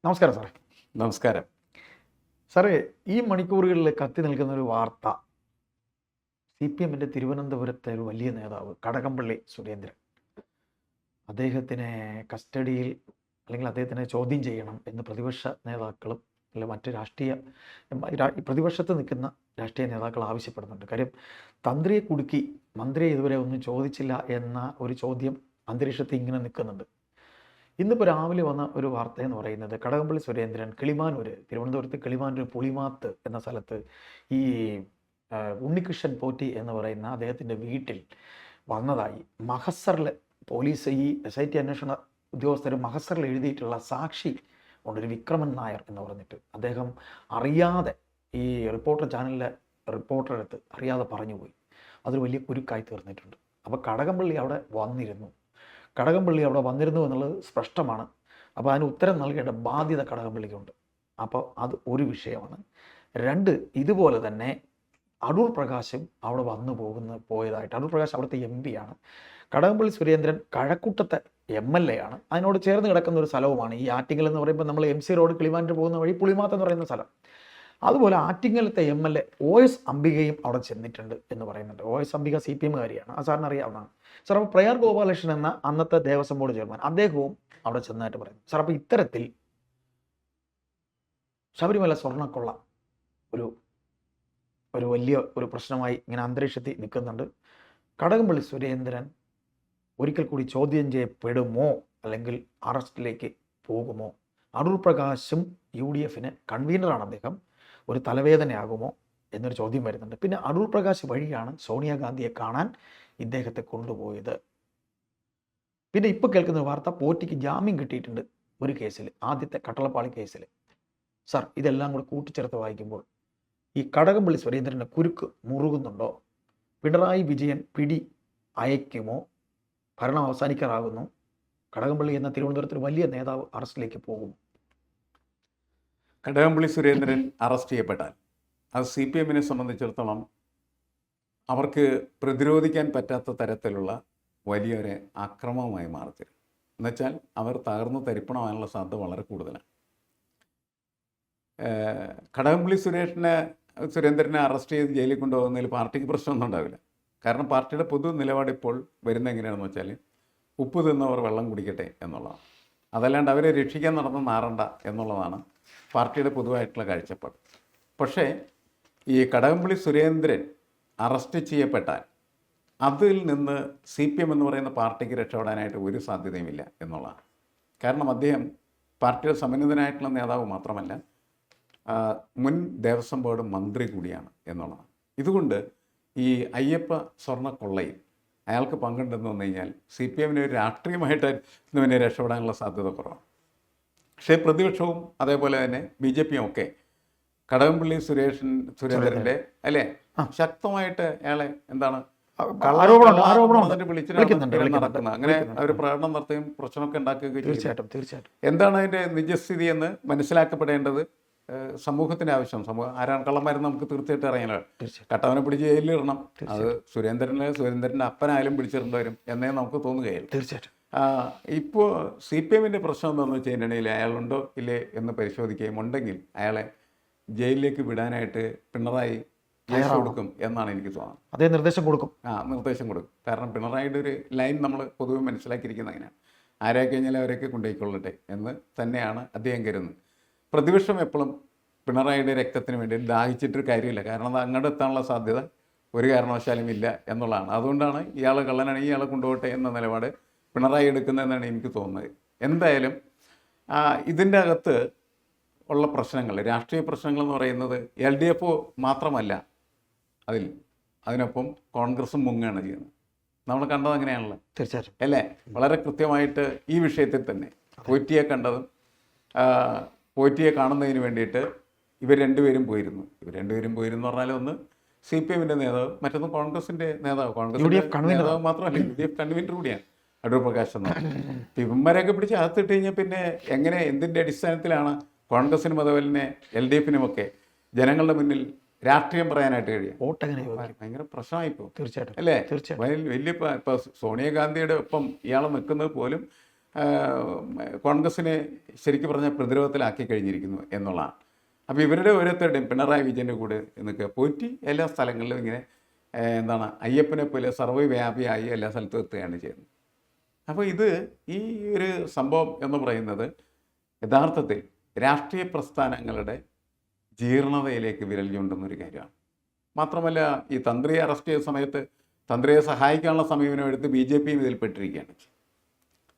നമസ്കാരം സാറേ. നമസ്കാരം. സാറേ, ഈ മണിക്കൂറുകളിൽ കത്തി നിൽക്കുന്ന ഒരു വാർത്ത, CPM-ൻ്റെ തിരുവനന്തപുരത്തെ ഒരു വലിയ നേതാവ് കടകംപള്ളി സുരേന്ദ്രൻ, അദ്ദേഹത്തിനെ കസ്റ്റഡിയിൽ അല്ലെങ്കിൽ അദ്ദേഹത്തിനെ ചോദ്യം ചെയ്യണം എന്ന് പ്രതിപക്ഷ നേതാക്കളും അല്ലെങ്കിൽ മറ്റ് പ്രതിപക്ഷത്ത് നിൽക്കുന്ന രാഷ്ട്രീയ നേതാക്കൾ ആവശ്യപ്പെടുന്നുണ്ട്. കാര്യം, തന്ത്രിയെ കുടുക്കി മന്ത്രിയെ ഇതുവരെ ഒന്നും ചോദിച്ചില്ല എന്ന ഒരു ചോദ്യം അന്തരീക്ഷത്തിൽ ഇങ്ങനെ നിൽക്കുന്നുണ്ട്. ഇന്നിപ്പോൾ രാവിലെ വന്ന ഒരു വാർത്ത എന്ന് പറയുന്നത്, കടകംപള്ളി സുരേന്ദ്രൻ തിരുവനന്തപുരത്ത് കിളിമാനൂർ പുളിമാത്ത് എന്ന സ്ഥലത്ത് ഈ ഉണ്ണികൃഷ്ണൻ പോറ്റി എന്ന് പറയുന്ന അദ്ദേഹത്തിൻ്റെ വീട്ടിൽ വന്നതായി മഹസറിൽ പോലീസ്, ഈ SIT അന്വേഷണ ഉദ്യോഗസ്ഥർ മഹസറിൽ എഴുതിയിട്ടുള്ള സാക്ഷി ഉണ്ടൊരു വിക്രമൻ നായർ എന്ന് പറഞ്ഞിട്ട്, അദ്ദേഹം അറിയാതെ ഈ റിപ്പോർട്ടർ ചാനലിലെ റിപ്പോർട്ടറെടുത്ത് അറിയാതെ പറഞ്ഞുപോയി. അതൊരു വലിയ കുരുക്കായി തീർന്നിട്ടുണ്ട്. അപ്പോൾ കടകംപള്ളി അവിടെ വന്നിരുന്നു എന്നുള്ളത് സ്പഷ്ടമാണ്. അപ്പോൾ അതിന് ഉത്തരം നൽകേണ്ട ബാധ്യത കടകംപള്ളിക്കുണ്ട്. അപ്പോൾ അത് ഒരു വിഷയമാണ്. രണ്ട്, ഇതുപോലെ തന്നെ അടൂർ പ്രകാശും അവിടെ പോയതായിട്ട്, അടൂർ പ്രകാശ് അവിടുത്തെ MP ആണ്. കടകംപള്ളി സുരേന്ദ്രൻ കഴക്കൂട്ടത്തെ MLA ആണ്. അതിനോട് ചേർന്ന് കിടക്കുന്ന ഒരു സ്ഥലവുമാണ് ഈ ആറ്റിങ്ങൽ എന്ന് പറയുമ്പോൾ നമ്മൾ MC റോഡ് കിളിമാനൂർ പോകുന്ന വഴി പുളിമാത്ത് എന്ന് പറയുന്ന സ്ഥലം. അതുപോലെ ആറ്റിങ്ങലത്തെ MLA OS അംബികയും അവിടെ ചെന്നിട്ടുണ്ട് എന്ന് പറയുന്നുണ്ട്. OS അംബിക CPM-കാരിയാണ്, ആ സാറിന് അറിയാവുന്നതാണ് സാർ. അപ്പോൾ പ്രയാർ ഗോപാലകൃഷ്ണൻ എന്ന അന്നത്തെ ദേവസ്വം ബോർഡ് ചെയർമാൻ, അദ്ദേഹവും അവിടെ ചെന്നതായിട്ട് പറയുന്നു സാർ. അപ്പോൾ ഇത്തരത്തിൽ ശബരിമല സ്വർണ്ണക്കൊള്ള ഒരു വലിയ ഒരു പ്രശ്നമായി ഇങ്ങനെ അന്തരീക്ഷത്തിൽ നിൽക്കുന്നുണ്ട്. കടകംപള്ളി സുരേന്ദ്രൻ ഒരിക്കൽ കൂടി ചോദ്യം ചെയ്യപ്പെടുമോ, അല്ലെങ്കിൽ അറസ്റ്റിലേക്ക് പോകുമോ? അടൂർ പ്രകാശും UDF-ന് കൺവീനറാണ് അദ്ദേഹം, ഒരു തലവേദനയാകുമോ എന്നൊരു ചോദ്യം വരുന്നുണ്ട്. പിന്നെ അടൂർ പ്രകാശ് വഴിയാണ് സോണിയാഗാന്ധിയെ കാണാൻ ഇദ്ദേഹത്തെ കൊണ്ടുപോയത്. പിന്നെ ഇപ്പോൾ കേൾക്കുന്ന വാർത്ത, പോറ്റിക്ക് ജാമ്യം കിട്ടിയിട്ടുണ്ട് ഒരു കേസിൽ, ആദ്യത്തെ കട്ടളപ്പാളി കേസിൽ. സാർ, ഇതെല്ലാം കൂടെ കൂട്ടിച്ചേർത്ത് വായിക്കുമ്പോൾ ഈ കടകംപള്ളി സുരേന്ദ്രൻ്റെ കുരുക്ക് മുറുകുന്നുണ്ടോ? പിണറായി വിജയൻ പിടി അയക്കുമോ? ഭരണം അവസാനിക്കാറാകുന്നു. കടകംപള്ളി എന്ന തിരുവനന്തപുരത്ത് വലിയ നേതാവ് അറസ്റ്റിലേക്ക് പോകും. കടകംപള്ളി സുരേന്ദ്രൻ അറസ്റ്റ് ചെയ്യപ്പെട്ടാൽ അത് CPM-നെ സംബന്ധിച്ചിടത്തോളം അവർക്ക് പ്രതിരോധിക്കാൻ പറ്റാത്ത തരത്തിലുള്ള വലിയൊരു ആക്രമണമായി മാറിത്തരും. എന്നുവെച്ചാൽ അവർ തകർന്ന് തരിപ്പണമാകാനുള്ള സാധ്യത വളരെ കൂടുതലാണ്. കടകംപള്ളി സുരേന്ദ്രനെ അറസ്റ്റ് ചെയ്ത് ജയിലിൽ കൊണ്ടുപോകുന്നതിൽ പാർട്ടിക്ക് പ്രശ്നമൊന്നും ഉണ്ടാവില്ല. കാരണം പാർട്ടിയുടെ പൊതു നിലപാട് ഇപ്പോൾ വരുന്നത് എങ്ങനെയാണെന്ന് വെച്ചാൽ, ഉപ്പ് തിന്നവർ വെള്ളം കുടിക്കട്ടെ എന്നുള്ളതാണ്. അതല്ലാണ്ട് അവരെ രക്ഷിക്കാൻ നടന്ന് നാറണ്ട എന്നുള്ളതാണ് പാർട്ടിയുടെ പൊതുവായിട്ടുള്ള കാഴ്ചപ്പാട്. പക്ഷേ ഈ കടകംപള്ളി സുരേന്ദ്രൻ അറസ്റ്റ് ചെയ്യപ്പെട്ടാൽ അതിൽ നിന്ന് CPM എന്ന് പറയുന്ന പാർട്ടിക്ക് രക്ഷപ്പെടാനായിട്ട് ഒരു സാധ്യതയുമില്ല എന്നുള്ളതാണ്. കാരണം അദ്ദേഹം പാർട്ടിയുടെ സമന്വിതനായിട്ടുള്ള നേതാവ് മാത്രമല്ല, മുൻ ദേവസ്വം ബോർഡ് മന്ത്രി കൂടിയാണ് എന്നുള്ളതാണ്. ഇതുകൊണ്ട് ഈ അയ്യപ്പ സ്വർണ്ണക്കൊള്ളയിൽ അയാൾക്ക് പങ്കുണ്ടെന്ന് വന്നു കഴിഞ്ഞാൽ CPM-ന് ഒരു രാഷ്ട്രീയമായിട്ട് ഇതിനെ രക്ഷപ്പെടാനുള്ള സാധ്യത കുറവാണ്. പക്ഷേ പ്രതിപക്ഷവും അതേപോലെ തന്നെ BJP-യും ഒക്കെ കടകംപള്ളി സുരേന്ദ്രൻ്റെ ശക്തമായിട്ട് അയാളെ എന്താണ് നടക്കുന്ന അങ്ങനെ അവർ പ്രകടനം നടത്തുകയും പ്രശ്നമൊക്കെ ഉണ്ടാക്കുകയും തീർച്ചയായിട്ടും എന്താണ് അതിൻ്റെ നിജസ്ഥിതി എന്ന് മനസ്സിലാക്കപ്പെടേണ്ടത് സമൂഹത്തിൻ്റെ ആവശ്യം. ആരാണ് കള്ളന്മാരെന്ന് നമുക്ക് തീർച്ചയായിട്ടും അറിയാലോ. കട്ടവനെ പിടിച്ച് ജയിലിലിടണം. അത് സുരേന്ദ്രൻ്റെ അപ്പനായാലും പിടിച്ചിടേണ്ടി വരും എന്നേ നമുക്ക് തോന്നുകയില്ല. തീർച്ചയായിട്ടും ഇപ്പോൾ CPM-ൻ്റെ പ്രശ്നം എന്താണെന്ന് വെച്ച് കഴിഞ്ഞിട്ടുണ്ടെങ്കിൽ, അയാളുണ്ടോ ഇല്ലേ എന്ന് പരിശോധിക്കുകയും ഉണ്ടെങ്കിൽ അയാളെ ജയിലിലേക്ക് വിടാനായിട്ട് പിണറായി കേസ് കൊടുക്കും എന്നാണ് എനിക്ക് തോന്നുന്നത്. അതേ നിർദ്ദേശം കൊടുക്കും. നിർദ്ദേശം കൊടുക്കും. കാരണം പിണറായിയുടെ ഒരു ലൈൻ നമ്മൾ പൊതുവെ മനസ്സിലാക്കിയിരിക്കുന്നത് അങ്ങനെയാണ്. ആരായി കഴിഞ്ഞാൽ അവരൊക്കെ കൊണ്ടുപോയിക്കൊള്ളട്ടെ എന്ന് തന്നെയാണ് അദ്ദേഹം കരുതുന്നത്. പ്രതിപക്ഷം എപ്പോഴും പിണറായിയുടെ രക്തത്തിന് വേണ്ടി ദാഹിച്ചിട്ടൊരു കാര്യമില്ല. കാരണം അത് അങ്ങോട്ട് എത്താനുള്ള സാധ്യത ഒരു കാരണവശാലും ഇല്ല എന്നുള്ളതാണ്. അതുകൊണ്ടാണ് ഇയാൾ കള്ളനാണെങ്കിൽ ഇയാളെ കൊണ്ടുപോകട്ടെ എന്ന നിലപാട് പിണറായി എടുക്കുന്നതെന്നാണ് എനിക്ക് തോന്നുന്നത്. എന്തായാലും ഇതിൻ്റെ അകത്ത് ഉള്ള പ്രശ്നങ്ങൾ, രാഷ്ട്രീയ പ്രശ്നങ്ങൾ എന്ന് പറയുന്നത് LDF മാത്രമല്ല, അതിനൊപ്പം കോൺഗ്രസും മുങ്ങുകയാണ് ചെയ്യുന്നത്. നമ്മൾ കണ്ടത് അങ്ങനെയാണല്ലോ. തീർച്ചയായിട്ടും അല്ലേ? വളരെ കൃത്യമായിട്ട് ഈ വിഷയത്തിൽ തന്നെ പോറ്റിയെ കാണുന്നതിന് വേണ്ടിയിട്ട് ഇവർ രണ്ടുപേരും പോയിരുന്നു പറഞ്ഞാൽ, ഒന്ന് CPM-ൻ്റെ നേതാവ്, മറ്റൊന്ന് കോൺഗ്രസിൻ്റെ നേതാവ്. കോൺഗ്രസ് നേതാവ് മാത്രമല്ല, UDF കൺവീനർ കൂടിയാണ് അടൂർ പ്രകാശ് എന്ന്. ഇവന്മാരെയൊക്കെ പിടിച്ച് അകത്തിട്ട് കഴിഞ്ഞാൽ പിന്നെ എങ്ങനെ, എന്തിൻ്റെ അടിസ്ഥാനത്തിലാണ് കോൺഗ്രസിനും അതുപോലെ തന്നെ LDF-നുമൊക്കെ ജനങ്ങളുടെ മുന്നിൽ രാഷ്ട്രീയം പറയാനായിട്ട് കഴിയും? ഭയങ്കര പ്രശ്നമായിപ്പോ. തീർച്ചയായിട്ടും അല്ലേ? വലിയ ഇപ്പോൾ സോണിയാഗാന്ധിയുടെ ഒപ്പം ഇയാൾ നിൽക്കുന്നത് പോലും കോൺഗ്രസിനെ ശരിക്കും പറഞ്ഞാൽ പ്രതിരോധത്തിലാക്കി കഴിഞ്ഞിരിക്കുന്നു എന്നുള്ളതാണ്. അപ്പോൾ ഇവരുടെ ഓരോരുത്തരുടെയും പിണറായി വിജയൻ്റെ കൂടെ എന്നൊക്കെ പോറ്റി എല്ലാ സ്ഥലങ്ങളിലും ഇങ്ങനെ അയ്യപ്പനെ പോലെ സർവ്വവ്യാപിയായി എല്ലാ സ്ഥലത്തും എത്തുകയാണ് ചെയ്യുന്നത്. അപ്പോൾ ഈ ഒരു സംഭവം എന്ന് പറയുന്നത് യഥാർത്ഥത്തിൽ രാഷ്ട്രീയ പ്രസ്ഥാനങ്ങളുടെ ജീർണതയിലേക്ക് വിരൽ ചൂണ്ടുന്നൊരു കാര്യമാണ്. മാത്രമല്ല ഈ തന്ത്രിയെ അറസ്റ്റ് ചെയ്ത സമയത്ത് തന്ത്രിയെ സഹായിക്കാനുള്ള സമീപനം എടുത്ത് BJP ഇതിൽപ്പെട്ടിരിക്കുകയാണ്.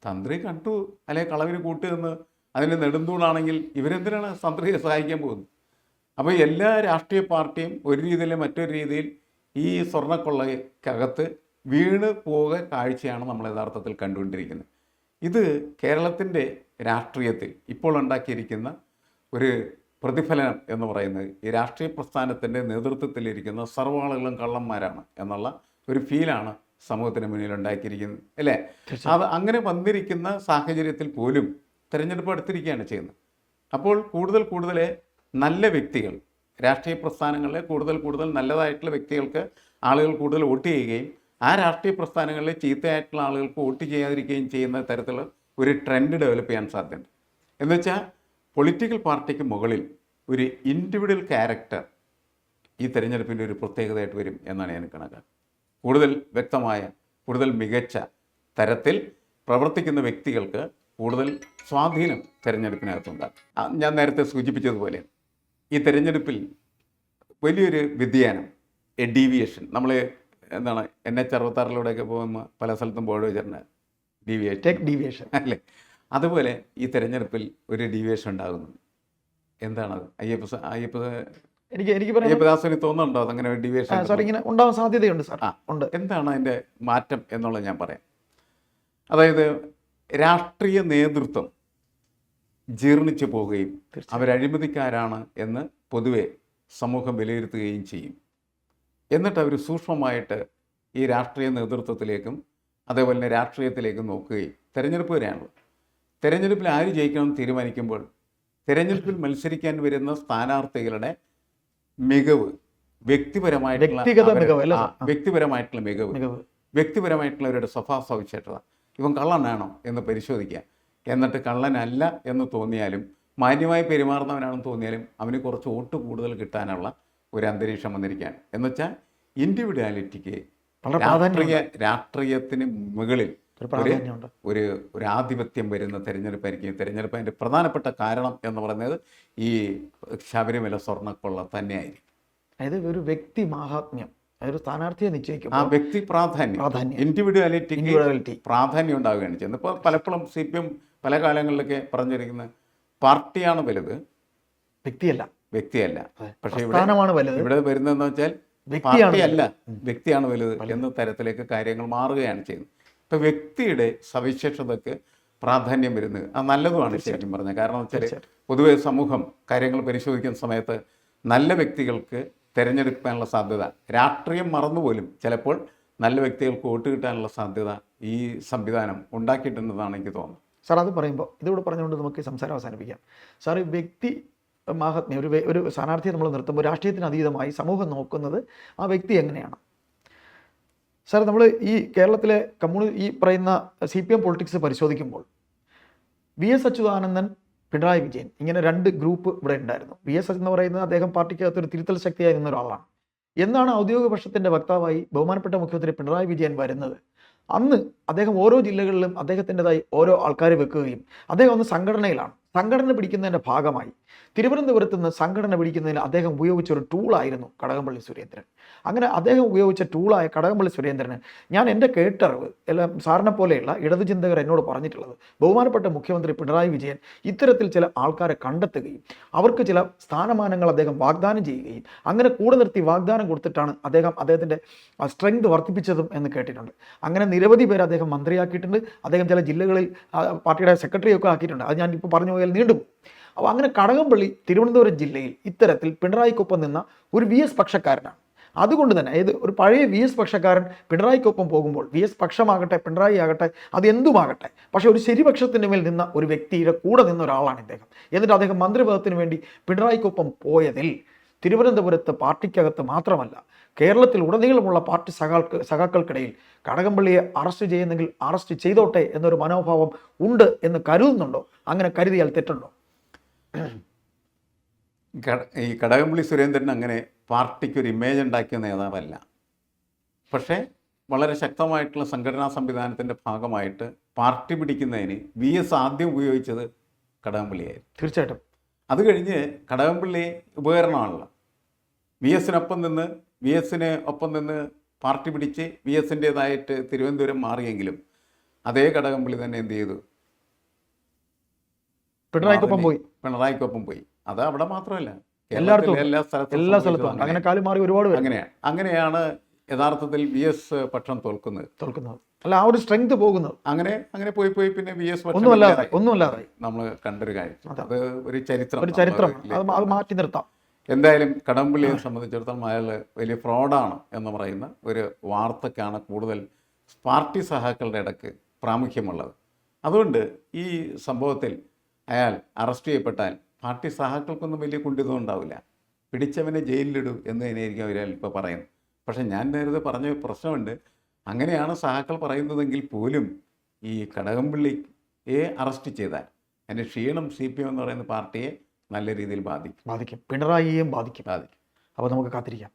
തന്ത്രി കണ്ടു അല്ലെങ്കിൽ കളവിന് കൂട്ടുമെന്ന് അതിന് നെടുന്തൂണാണെങ്കിൽ ഇവരെന്തിനാണ് തന്ത്രിയെ സഹായിക്കാൻ പോകുന്നത്? അപ്പോൾ എല്ലാ രാഷ്ട്രീയ പാർട്ടിയും ഒരു രീതിയിൽ മറ്റൊരു രീതിയിൽ ഈ സ്വർണ്ണക്കൊള്ളയ്ക്കകത്ത് വീണ് പോവുക കാഴ്ചയാണ് നമ്മൾ യഥാർത്ഥത്തിൽ കണ്ടുകൊണ്ടിരിക്കുന്നത്. ഇത് കേരളത്തിൻ്റെ രാഷ്ട്രീയത്തിൽ ഇപ്പോൾ ഉണ്ടാക്കിയിരിക്കുന്ന ഒരു പ്രതിഫലനം എന്ന് പറയുന്നത് ഈ രാഷ്ട്രീയ പ്രസ്ഥാനത്തിൻ്റെ നേതൃത്വത്തിലിരിക്കുന്ന സർവ്വാളുകളും കള്ളന്മാരാണ് എന്നുള്ള ഒരു ഫീലാണ് സമൂഹത്തിന് മുന്നിൽ ഉണ്ടാക്കിയിരിക്കുന്നത്, അല്ലേ? അത് അങ്ങനെ വന്നിരിക്കുന്ന സാഹചര്യത്തിൽ പോലും തിരഞ്ഞെടുപ്പ് അടുത്തിരിക്കുകയാണ് ചെയ്യുന്നത്. അപ്പോൾ കൂടുതൽ നല്ല വ്യക്തികൾ, രാഷ്ട്രീയ പ്രസ്ഥാനങ്ങളിലെ കൂടുതൽ നല്ലതായിട്ടുള്ള വ്യക്തികൾക്ക് ആളുകൾ കൂടുതൽ വോട്ട് ചെയ്യുകയും ആ രാഷ്ട്രീയ പ്രസ്ഥാനങ്ങളിലെ ചീത്തയായിട്ടുള്ള ആളുകൾക്ക് വോട്ട് ചെയ്യാതിരിക്കുകയും ചെയ്യുന്ന തരത്തിലുള്ള ഒരു ട്രെൻഡ് ഡെവലപ്പ് ചെയ്യാൻ സാധ്യതയുണ്ട്. എന്നുവെച്ചാൽ പൊളിറ്റിക്കൽ പാർട്ടിക്ക് മുകളിൽ ഒരു ഇൻഡിവിജ്വൽ ക്യാരക്ടർ ഈ തിരഞ്ഞെടുപ്പിൻ്റെ ഒരു പ്രത്യേകതയായിട്ട് വരും എന്നാണ് ഞാൻ കണക്കാക്കുന്നത്. കൂടുതൽ വ്യക്തമായ, കൂടുതൽ മികച്ച തരത്തിൽ പ്രവർത്തിക്കുന്ന വ്യക്തികൾക്ക് കൂടുതൽ സ്വാധീനം തിരഞ്ഞെടുപ്പിനകത്തുണ്ടാകും. ഞാൻ നേരത്തെ സൂചിപ്പിച്ചതുപോലെ ഈ തിരഞ്ഞെടുപ്പിൽ വലിയൊരു വ്യതിയാനം, ഡീവിയേഷൻ, നമ്മൾ NH66 പോകുമ്പോൾ പല സ്ഥലത്തും ബോർഡ് വെച്ചിട്ടുണ്ട് ഡീവിയേഷൻ അല്ലേ? അതുപോലെ ഈ തിരഞ്ഞെടുപ്പിൽ ഒരു ഡീവിയേഷൻ ഉണ്ടാകുന്നുണ്ട്. എന്താണത്? അയ്യപ്പദാസിന് തോന്നുന്നുണ്ടോ അങ്ങനെ ഒരു ഡീവിയേഷൻ ഇങ്ങനെ ഉണ്ടാവാൻ സാധ്യതയുണ്ട് സാർ? ഉണ്ട്. എന്താണ് അതിൻ്റെ മാറ്റം എന്നുള്ളത് ഞാൻ പറയാം. അതായത് രാഷ്ട്രീയ നേതൃത്വം ജീർണിച്ചു പോവുകയും അവരഴിമതിക്കാരാണ് എന്ന് പൊതുവെ സമൂഹം വിലയിരുത്തുകയും ചെയ്യും. എന്നിട്ട് അവർ സൂക്ഷ്മമായിട്ട് ഈ രാഷ്ട്രീയ നേതൃത്വത്തിലേക്കും അതേപോലെ തന്നെ രാഷ്ട്രീയത്തിലേക്കും നോക്കുകയും തെരഞ്ഞെടുപ്പ് വരെയാണല്ലോ. തെരഞ്ഞെടുപ്പിൽ ആര് ജയിക്കണം തീരുമാനിക്കുമ്പോൾ തെരഞ്ഞെടുപ്പിൽ മത്സരിക്കാൻ വരുന്ന സ്ഥാനാർത്ഥികളുടെ മികവ്, വ്യക്തിപരമായിട്ടുള്ള അവരുടെ സ്വഭാവ സവിശേഷത, ഇവൻ കള്ളനാണോ എന്ന് പരിശോധിക്കുക. എന്നിട്ട് കള്ളനല്ല എന്ന് തോന്നിയാലും മാന്യമായി പെരുമാറുന്നവനാണെന്ന് തോന്നിയാലും അവന് കുറച്ച് വോട്ട് കൂടുതൽ കിട്ടാനുള്ള ഒരു അന്തരീക്ഷം വന്നിരിക്കുകയാണ്. എന്നുവെച്ചാൽ ഇൻഡിവിജ്വാലിറ്റിക്ക് രാഷ്ട്രീയത്തിന് മുകളിൽ ഒരു ആധിപത്യം വരുന്ന തെരഞ്ഞെടുപ്പായിരിക്കും. തെരഞ്ഞെടുപ്പ് അതിൻ്റെ പ്രധാനപ്പെട്ട കാരണം എന്ന് പറയുന്നത് ഈ ശബരിമല സ്വർണ്ണക്കൊള്ള തന്നെയായിരിക്കും. അതായത് ഒരു വ്യക്തി മാഹാത്മ്യം, ഒരു സ്ഥാനാർത്ഥിയെ നിശ്ചയിക്കും, ആ വ്യക്തി പ്രാധാന്യം, ഇൻഡിവിജ്വാലിറ്റിക്ക് പ്രാധാന്യം ഉണ്ടാവുകയാണ് ചെയ്യുന്നത്. ഇപ്പോൾ പലപ്പോഴും CPM പല കാലങ്ങളിലൊക്കെ പറഞ്ഞിരിക്കുന്നത് പാർട്ടിയാണ് വലുത്, വ്യക്തിയല്ല. പക്ഷേ ഇവിടെ വരുന്നതെന്ന് വെച്ചാൽ പാർട്ടിയല്ല, വ്യക്തിയാണ് വലുത് എന്ന തരത്തിലേക്ക് കാര്യങ്ങൾ മാറുകയാണ് ചെയ്യുന്നത്. ഇപ്പം വ്യക്തിയുടെ സവിശേഷതയ്ക്ക് പ്രാധാന്യം വരുന്നത് അത് നല്ലതുമാണ് ശരിക്കും പറഞ്ഞാൽ. കാരണം വെച്ചാൽ പൊതുവെ സമൂഹം കാര്യങ്ങൾ പരിശോധിക്കുന്ന സമയത്ത് നല്ല വ്യക്തികൾക്ക് തിരഞ്ഞെടുക്കാനുള്ള സാധ്യത, രാഷ്ട്രീയം മറന്നുപോലും ചിലപ്പോൾ നല്ല വ്യക്തികൾക്ക് വോട്ട് കിട്ടാനുള്ള സാധ്യത ഈ സംവിധാനം ഉണ്ടാക്കിയിട്ടുണ്ടെന്നാണ് എനിക്ക് തോന്നുന്നത്. സാർ അത് പറയുമ്പോൾ ഇതുകൂടെ പറഞ്ഞുകൊണ്ട് നമുക്ക് സംസാരം അവസാനിപ്പിക്കാം. സാർ, വ്യക്തി മാഹാത്മ്യം, ഒരു സ്ഥാനാർത്ഥിയെ നമ്മൾ നിർത്തുമ്പോൾ രാഷ്ട്രീയത്തിന് അതീതമായി സമൂഹം നോക്കുന്നത് ആ വ്യക്തി എങ്ങനെയാണ്? സാർ, നമ്മൾ ഈ കേരളത്തിലെ ഈ പറയുന്ന CPM പൊളിറ്റിക്സ് പരിശോധിക്കുമ്പോൾ VS അച്യുതാനന്ദൻ, പിണറായി വിജയൻ, ഇങ്ങനെ രണ്ട് ഗ്രൂപ്പ് ഇവിടെ ഉണ്ടായിരുന്നു. VS എന്ന് പറയുന്നത് അദ്ദേഹം പാർട്ടിക്കകത്തൊരു തിരുത്തൽ ശക്തിയായി നിന്ന ഒരാളാണ്. എന്നാണ് ഔദ്യോഗിക പക്ഷത്തിൻ്റെ വക്താവായി ബഹുമാനപ്പെട്ട മുഖ്യമന്ത്രി പിണറായി വിജയൻ വരുന്നത്, അന്ന് അദ്ദേഹം ഓരോ ജില്ലകളിലും അദ്ദേഹത്തിൻ്റെതായി ഓരോ ആൾക്കാരെ വെക്കുകയും അദ്ദേഹം അന്ന് സംഘടന പിടിക്കുന്നതിൻ്റെ ഭാഗമായി തിരുവനന്തപുരത്ത് നിന്ന് സംഘടന പിടിക്കുന്നതിന് അദ്ദേഹം ഉപയോഗിച്ച ഒരു ടൂളായിരുന്നു കടകംപള്ളി സുരേന്ദ്രൻ. അങ്ങനെ അദ്ദേഹം ഉപയോഗിച്ച ടൂളായ കടകംപള്ളി സുരേന്ദ്രന് ഞാൻ എൻ്റെ കേട്ടറിവ് എല്ലാം സാറിനെ പോലെയുള്ള ഇടതുചിന്തകർ എന്നോട് പറഞ്ഞിട്ടുള്ളത്, ബഹുമാനപ്പെട്ട മുഖ്യമന്ത്രി പിണറായി വിജയൻ ഇത്തരത്തിൽ ചില ആൾക്കാരെ കണ്ടെത്തുകയും അവർക്ക് ചില സ്ഥാനമാനങ്ങൾ അദ്ദേഹം വാഗ്ദാനം ചെയ്യുകയും അങ്ങനെ കൂടെ നിർത്തി വാഗ്ദാനം കൊടുത്തിട്ടാണ് അദ്ദേഹത്തിൻ്റെ സ്ട്രെങ്ത് വർദ്ധിപ്പിച്ചതും എന്ന് കേട്ടിട്ടുണ്ട്. അങ്ങനെ നിരവധി പേര് അദ്ദേഹം മന്ത്രിയാക്കിയിട്ടുണ്ട്. അദ്ദേഹം ചില ജില്ലകളിൽ പാർട്ടിയുടെ സെക്രട്ടറിയൊക്കെ ആക്കിയിട്ടുണ്ട്. അത് ഞാൻ ഇപ്പോൾ പറഞ്ഞു പോയാൽ നീണ്ടും. അപ്പോൾ അങ്ങനെ കടകംപള്ളി തിരുവനന്തപുരം ജില്ലയിൽ ഇത്തരത്തിൽ പിണറായിക്കൊപ്പം നിന്ന ഒരു VS പക്ഷക്കാരനാണ്. അതുകൊണ്ട് തന്നെ ഒരു പഴയ VS പക്ഷക്കാരൻ പിണറായിക്കൊപ്പം പോകുമ്പോൾ VS പക്ഷമാകട്ടെ പിണറായി ആകട്ടെ അതെന്തുമാകട്ടെ, പക്ഷേ ഒരു ശരിപക്ഷത്തിൻ്റെ മേൽ നിന്ന ഒരു വ്യക്തിയുടെ കൂടെ നിന്ന ഒരാളാണ് ഇദ്ദേഹം. എന്നിട്ട് അദ്ദേഹം മന്ത്രിപദത്തിന് വേണ്ടി പിണറായിക്കൊപ്പം പോയതിൽ തിരുവനന്തപുരത്ത് പാർട്ടിക്കകത്ത് മാത്രമല്ല കേരളത്തിൽ ഉടനീളമുള്ള പാർട്ടി സഖാക്കൾക്കിടയിൽ കടകംപള്ളിയെ അറസ്റ്റ് ചെയ്യുന്നെങ്കിൽ അറസ്റ്റ് ചെയ്തോട്ടെ എന്നൊരു മനോഭാവം ഉണ്ട് എന്ന് കരുതുന്നുണ്ടോ? അങ്ങനെ കരുതിയാൽ തെറ്റുണ്ടോ? ഈ കടകംപള്ളി സുരേന്ദ്രൻ അങ്ങനെ പാർട്ടിക്കൊരു ഇമേജ് ഉണ്ടാക്കിയ നേതാവല്ല. പക്ഷേ വളരെ ശക്തമായിട്ടുള്ള സംഘടനാ സംവിധാനത്തിൻ്റെ ഭാഗമായിട്ട് പാർട്ടി പിടിക്കുന്നതിന് VS ആദ്യം ഉപയോഗിച്ചത് കടകംപള്ളിയായിരുന്നു. തീർച്ചയായിട്ടും. അത് കഴിഞ്ഞ് കടകംപള്ളി ഉപകരണമാണല്ലോ. VSന് ഒപ്പം നിന്ന് പാർട്ടി പിടിച്ച് VSൻ്റേതായിട്ട് തിരുവനന്തപുരം മാറിയെങ്കിലും അതേ കടകംപള്ളി തന്നെ എന്ത് ചെയ്തു? പിണറായിക്കൊപ്പം പോയി. അത് അവിടെ മാത്രമല്ല, എല്ലായിടത്തും എല്ലാ എല്ലാ സ്ഥലത്തും അങ്ങനെ കാലം മാറി ഒരുപാട് പേര്. അങ്ങനെയാണ് യഥാർത്ഥത്തിൽ VS പക്ഷം തോൽക്കുന്നത്. അല്ല, ആ ഒരു സ്ട്രെങ്ത് പോകുന്നത്. അങ്ങനെ പോയി പിന്നെ VS ഒന്നുമല്ലാതായി നമ്മൾ കണ്ടൊരു കാര്യം. അത് ഒരു ചരിത്രം അത് മാറ്റി നിർത്താം. എന്തായാലും കടകംപള്ളിയെ സംബന്ധിച്ചിടത്തോളം അയാൾ വലിയ ഫ്രോഡാണ് എന്ന് പറയുന്ന ഒരു വാർത്തക്കാണ് കൂടുതൽ പാർട്ടി സഹാക്കളുടെ ഇടയ്ക്ക് പ്രാമുഖ്യമുള്ളത്. അതുകൊണ്ട് ഈ സംഭവത്തിൽ അയാൾ അറസ്റ്റ് ചെയ്യപ്പെട്ടാൽ പാർട്ടി സഹാക്കൾക്കൊന്നും വലിയ കുണ്ഠിതം ഉണ്ടാവില്ല. പിടിച്ചവനെ ജയിലിലിടൂ എന്ന് തന്നെയായിരിക്കും അവരാൽ ഇപ്പോൾ പറയുന്നത്. പക്ഷേ ഞാൻ നേരത്തെ പറഞ്ഞ പ്രശ്നമുണ്ട്. അങ്ങനെയാണ് സഹാക്കൾ പറയുന്നതെങ്കിൽ പോലും ഈ കടകംപള്ളിയെ അറസ്റ്റ് ചെയ്താൽ അതിൻ്റെ ക്ഷീണം CPM എന്ന് പറയുന്ന പാർട്ടിയെ നല്ല രീതിയിൽ ബാധിക്കും. പിണറായിയെയും ബാധിക്കും. അപ്പോൾ നമുക്ക് കാത്തിരിക്കാം.